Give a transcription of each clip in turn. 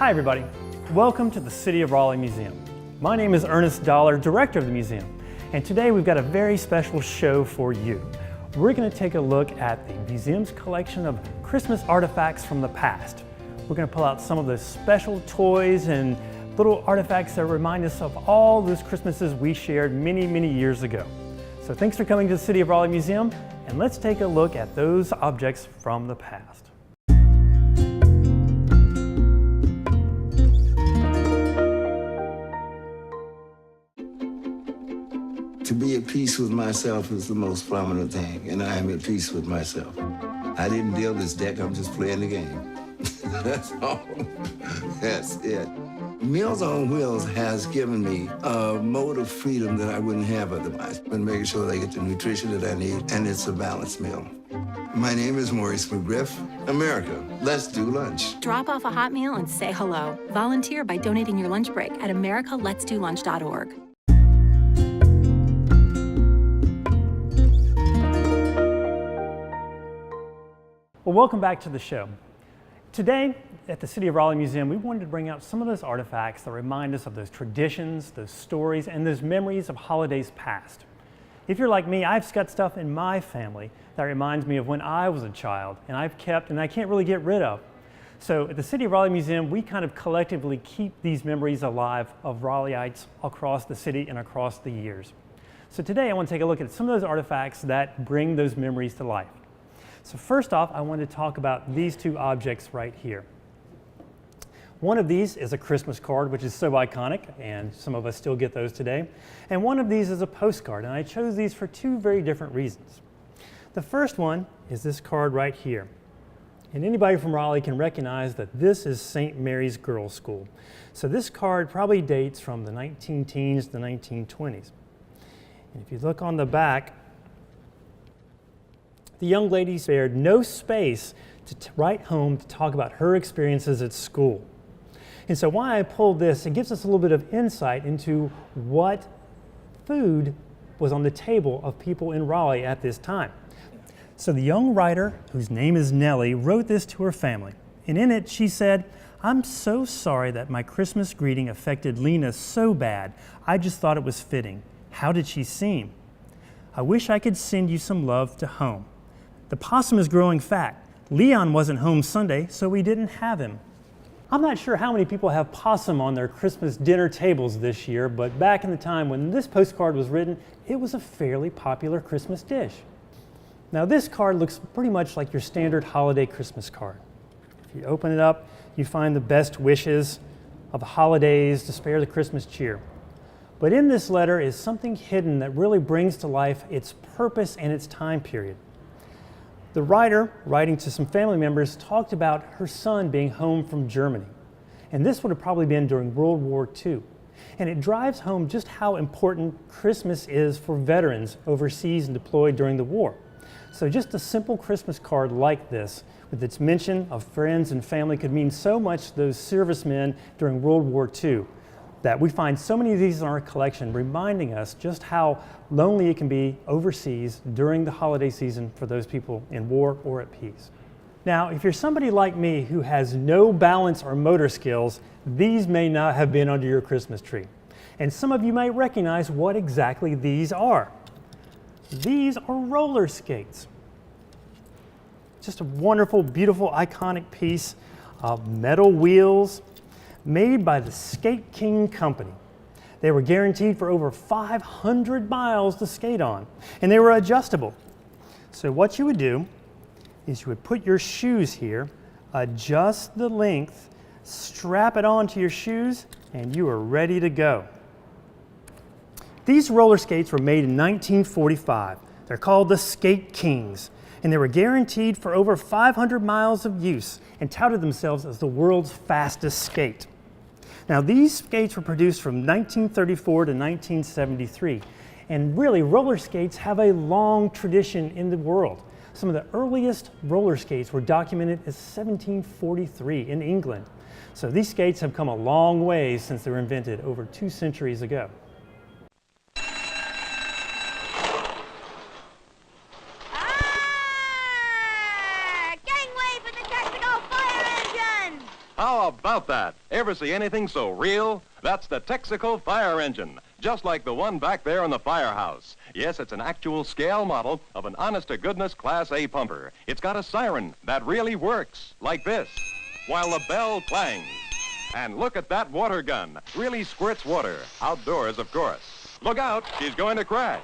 Hi everybody, welcome to the City of Raleigh Museum. My name is Ernest Dollar, Director of the museum, and today we've got a very special show for you. We're going to take a look at the museum's collection of Christmas artifacts from the past. We're going to pull out some of the special toys and little artifacts that remind us of all those Christmases we shared many, many years ago. So thanks for coming to the City of Raleigh Museum, and let's take a look at those objects from the past. To be at peace with myself is the most prominent thing, and I am at peace with myself. I didn't deal this deck, I'm just playing the game. That's all. That's it. Meals on Wheels has given me a mode of freedom that I wouldn't have otherwise. And making sure they get the nutrition that I need, and it's a balanced meal. My name is Maurice McGriff. America, let's do lunch. Drop off a hot meal and say hello. Volunteer by donating your lunch break at americaletsdolunch.org. Well, welcome back to the show. Today, at the City of Raleigh Museum, we wanted to bring out some of those artifacts that remind us of those traditions, those stories, and those memories of holidays past. If you're like me, I've got stuff in my family that reminds me of when I was a child, and I've kept and I can't really get rid of. So at the City of Raleigh Museum, we kind of collectively keep these memories alive of Raleigheites across the city and across the years. So today I want to take a look at some of those artifacts that bring those memories to life. So first off, I want to talk about these two objects right here. One of these is a Christmas card, which is so iconic, and some of us still get those today. And one of these is a postcard, and I chose these for two very different reasons. The first one is this card right here. And anybody from Raleigh can recognize that this is St. Mary's Girls' School. So this card probably dates from the 19-teens to the 1920s. And if you look on the back, the young lady spared no space to write home to talk about her experiences at school. And so why I pulled this, it gives us a little bit of insight into what food was on the table of people in Raleigh at this time. So the young writer, whose name is Nellie, wrote this to her family. And in it she said, "I'm so sorry that my Christmas greeting affected Lena so bad. I just thought it was fitting. How did she seem? I wish I could send you some love to home. The possum is growing fat. Leon wasn't home Sunday, so we didn't have him." I'm not sure how many people have possum on their Christmas dinner tables this year, but back in the time when this postcard was written, it was a fairly popular Christmas dish. Now this card looks pretty much like your standard holiday Christmas card. If you open it up, you find the best wishes of the holidays to spare the Christmas cheer. But in this letter is something hidden that really brings to life its purpose and its time period. The writer, writing to some family members, talked about her son being home from Germany. And this would have probably been during World War II. And it drives home just how important Christmas is for veterans overseas and deployed during the war. So just a simple Christmas card like this, with its mention of friends and family, could mean so much to those servicemen during World War II, that we find so many of these in our collection, reminding us just how lonely it can be overseas during the holiday season for those people in war or at peace. Now, if you're somebody like me who has no balance or motor skills, these may not have been under your Christmas tree. And some of you might recognize what exactly these are. These are roller skates. Just a wonderful, beautiful, iconic piece of metal wheels, made by the Skate King Company. They were guaranteed for over 500 miles to skate on, and they were adjustable. So what you would do is you would put your shoes here, adjust the length, strap it onto your shoes, and you are ready to go. These roller skates were made in 1945. They're called the Skate Kings, and they were guaranteed for over 500 miles of use and touted themselves as the world's fastest skate. Now these skates were produced from 1934 to 1973, and really roller skates have a long tradition in the world. Some of the earliest roller skates were documented as 1743 in England. So these skates have come a long way since they were invented over 2 centuries ago. How about that? Ever see anything so real? That's the Texaco fire engine, just like the one back there in the firehouse. Yes, it's an actual scale model of an honest-to-goodness Class A pumper. It's got a siren that really works, like this, while the bell clangs. And look at that water gun. Really squirts water. Outdoors, of course. Look out, she's going to crash.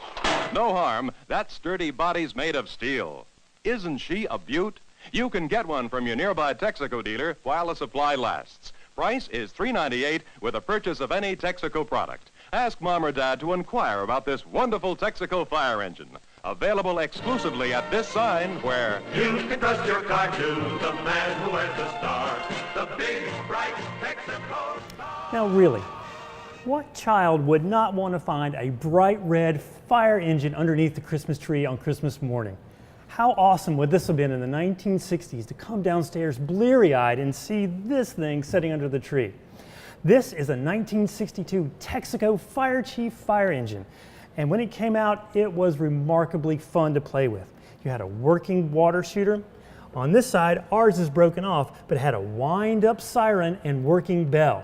No harm, that sturdy body's made of steel. Isn't she a beaut? You can get one from your nearby Texaco dealer while the supply lasts. Price is $3.98 with a purchase of any Texaco product. Ask Mom or Dad to inquire about this wonderful Texaco fire engine. Available exclusively at this sign where you can trust your car to the man who has the star, the big, bright Texaco star. Now really, what child would not want to find a bright red fire engine underneath the Christmas tree on Christmas morning? How awesome would this have been in the 1960s to come downstairs bleary-eyed and see this thing sitting under the tree? This is a 1962 Texaco Fire Chief fire engine. And when it came out, it was remarkably fun to play with. You had a working water shooter. On this side, ours is broken off, but it had a wind-up siren and working bell.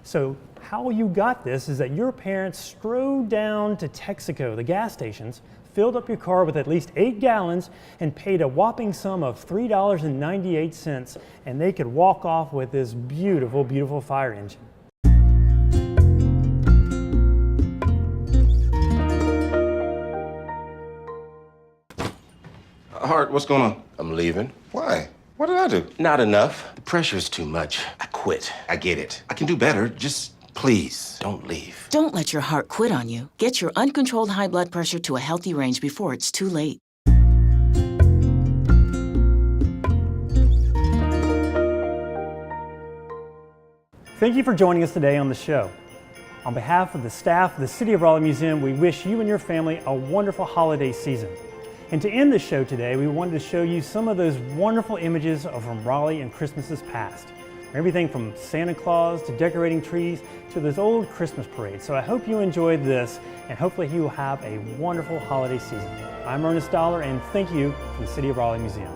So how you got this is that your parents strode down to Texaco, the gas stations, filled up your car with at least 8 gallons, and paid a whopping sum of $3.98, and they could walk off with this beautiful, beautiful fire engine. Hart, what's going on? I'm leaving. Why? What did I do? Not enough. The pressure's too much. I quit. I get it. I can do better. Just Please, don't leave. Don't let your heart quit on you. Get your uncontrolled high blood pressure to a healthy range before it's too late. Thank you for joining us today on the show. On behalf of the staff of the City of Raleigh Museum, we wish you and your family a wonderful holiday season. And to end the show today, we wanted to show you some of those wonderful images from Raleigh and Christmases past. Everything from Santa Claus to decorating trees to those old Christmas parades. So I hope you enjoyed this, and hopefully you will have a wonderful holiday season. I'm Ernest Dollar, and thank you from the City of Raleigh Museum.